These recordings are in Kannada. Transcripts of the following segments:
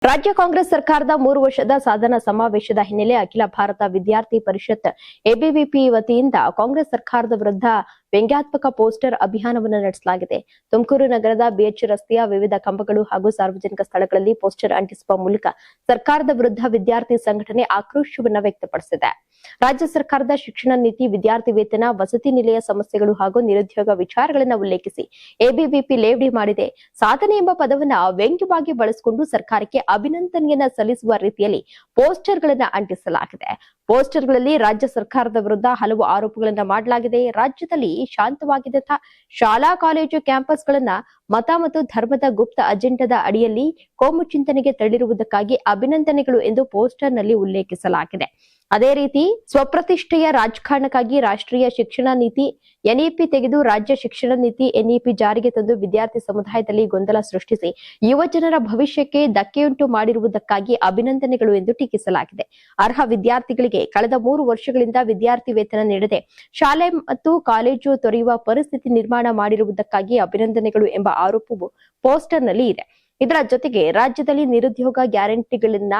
ರಾಜ್ಯ ಕಾಂಗ್ರೆಸ್ ಸರ್ಕಾರದ 3 ವರ್ಷದ ಸಾಧನಾ ಸಮಾವೇಶದ ಹಿನ್ನೆಲೆ ಅಖಿಲ ಭಾರತ ವಿದ್ಯಾರ್ಥಿ ಪರಿಷತ್ ಎಬಿವಿಪಿ ವತಿಯಿಂದ ಕಾಂಗ್ರೆಸ್ ಸರ್ಕಾರದ ವಿರುದ್ಧ ವ್ಯಂಗ್ಯಾತ್ಮಕ ಪೋಸ್ಟರ್ ಅಭಿಯಾನವನ್ನು ನಡೆಸಲಾಗಿದೆ. ತುಮಕೂರು ನಗರದ ಬಿಎಚ್ ರಸ್ತೆಯ ವಿವಿಧ ಕಂಬಗಳು ಹಾಗೂ ಸಾರ್ವಜನಿಕ ಸ್ಥಳಗಳಲ್ಲಿ ಪೋಸ್ಟರ್ ಅಂಟಿಸುವ ಮೂಲಕ ಸರ್ಕಾರದ ವಿರುದ್ಧ ವಿದ್ಯಾರ್ಥಿ ಸಂಘಟನೆ ಆಕ್ರೋಶವನ್ನು ವ್ಯಕ್ತಪಡಿಸಿದೆ. ರಾಜ್ಯ ಸರ್ಕಾರದ ಶಿಕ್ಷಣ ನೀತಿ, ವಿದ್ಯಾರ್ಥಿ ವೇತನ, ವಸತಿ ನಿಲಯ ಸಮಸ್ಯೆಗಳು ಹಾಗೂ ನಿರುದ್ಯೋಗ ವಿಚಾರಗಳನ್ನು ಉಲ್ಲೇಖಿಸಿ ಎಬಿವಿಪಿ ಲೇವಡಿ ಮಾಡಿದೆ. ಸಾಧನೆ ಎಂಬ ಪದವನ್ನ ವ್ಯಂಗ್ಯವಾಗಿ ಬಳಸಿಕೊಂಡು ಸರ್ಕಾರಕ್ಕೆ ಅಭಿನಂದನೆಯನ್ನ ಸಲ್ಲಿಸುವ ರೀತಿಯಲ್ಲಿ ಪೋಸ್ಟರ್ಗಳನ್ನು ಅಂಟಿಸಲಾಗಿದೆ. ಪೋಸ್ಟರ್ಗಳಲ್ಲಿ ರಾಜ್ಯ ಸರ್ಕಾರದ ವಿರುದ್ಧ ಹಲವು ಆರೋಪಗಳನ್ನು ಮಾಡಲಾಗಿದೆ. ರಾಜ್ಯದಲ್ಲಿ ಶಾಂತವಾಗಿದ್ದ ಶಾಲಾ ಕಾಲೇಜು ಕ್ಯಾಂಪಸ್ಗಳನ್ನ ಮತ ಮತ್ತು ಧರ್ಮದ ಗುಪ್ತ ಅಜೆಂಡಾದ ಅಡಿಯಲ್ಲಿ ಕೋಮು ಚಿಂತನೆಗೆ ತಳ್ಳಿರುವುದಕ್ಕಾಗಿ ಅಭಿನಂದನೆಗಳು ಎಂದು ಪೋಸ್ಟರ್ನಲ್ಲಿ ಉಲ್ಲೇಖಿಸಲಾಗಿದೆ. ಅದೇ ರೀತಿ ಸ್ವಪ್ರತಿಷ್ಠೆಯ ರಾಜಕಾರಣಕ್ಕಾಗಿ ರಾಷ್ಟ್ರೀಯ ಶಿಕ್ಷಣ ನೀತಿ ಎನ್ಇಪಿ ತೆಗೆದು ರಾಜ್ಯ ಶಿಕ್ಷಣ ನೀತಿ ಎನ್ಇಪಿ ಜಾರಿಗೆ ತಂದು ವಿದ್ಯಾರ್ಥಿ ಸಮುದಾಯದಲ್ಲಿ ಗೊಂದಲ ಸೃಷ್ಟಿಸಿ ಯುವ ಜನರ ಭವಿಷ್ಯಕ್ಕೆ ಧಕ್ಕೆಯುಂಟು ಮಾಡಿರುವುದಕ್ಕಾಗಿ ಅಭಿನಂದನೆಗಳು ಎಂದು ಟೀಕಿಸಲಾಗಿದೆ. ಅರ್ಹ ವಿದ್ಯಾರ್ಥಿಗಳಿಗೆ ಕಳೆದ 3 ವರ್ಷಗಳಿಂದ ವಿದ್ಯಾರ್ಥಿ ವೇತನ ನೀಡದೆ ಶಾಲೆ ಮತ್ತು ಕಾಲೇಜು ತೊರೆಯುವ ಪರಿಸ್ಥಿತಿ ನಿರ್ಮಾಣ ಮಾಡಿರುವುದಕ್ಕಾಗಿ ಅಭಿನಂದನೆಗಳು ಎಂಬ ಆರೋಪವು ಪೋಸ್ಟರ್ನಲ್ಲಿ ಇದೆ. ಇದರ ಜೊತೆಗೆ ರಾಜ್ಯದಲ್ಲಿ ನಿರುದ್ಯೋಗ ಗ್ಯಾರಂಟಿಗಳನ್ನ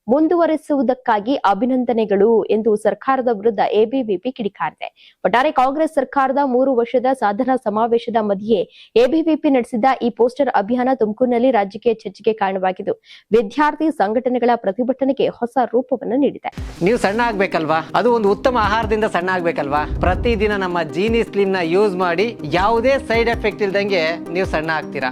ಮುಂದುವರೆಸುವುದಕ್ಕಾಗಿ ಅಭಿನಂದನೆಗಳು ಎಂದು ಸರ್ಕಾರದ ವಿರುದ್ಧ ಎಬಿವಿಪಿ ಕಿಡಿಕಾರಿದೆ. ಒಟ್ಟಾರೆ ಕಾಂಗ್ರೆಸ್ ಸರ್ಕಾರದ 3 ವರ್ಷದ ಸಾಧನಾ ಸಮಾವೇಶದ ಮಧ್ಯೆ ಎಬಿವಿಪಿ ನಡೆಸಿದ ಈ ಪೋಸ್ಟರ್ ಅಭಿಯಾನ ತುಮಕೂರಿನಲ್ಲಿ ರಾಜಕೀಯ ಚರ್ಚೆಗೆ ಕಾರಣವಾಗಿದ್ದು ವಿದ್ಯಾರ್ಥಿ ಸಂಘಟನೆಗಳ ಪ್ರತಿಭಟನೆಗೆ ಹೊಸ ರೂಪವನ್ನು ನೀಡಿದೆ. ನೀವು ಸಣ್ಣ ಆಗ್ಬೇಕಲ್ವಾ? ಅದು ಒಂದು ಉತ್ತಮ ಆಹಾರದಿಂದ ಸಣ್ಣ ಆಗ್ಬೇಕಲ್ವಾ? ಪ್ರತಿದಿನ ನಮ್ಮ ಜೀನಿ ಸ್ಲಿಮ್ ನ ಯೂಸ್ ಮಾಡಿ ಯಾವುದೇ ಸೈಡ್ ಎಫೆಕ್ಟ್ ಇಲ್ದಂಗೆ ನೀವು ಸಣ್ಣ ಆಗ್ತೀರಾ.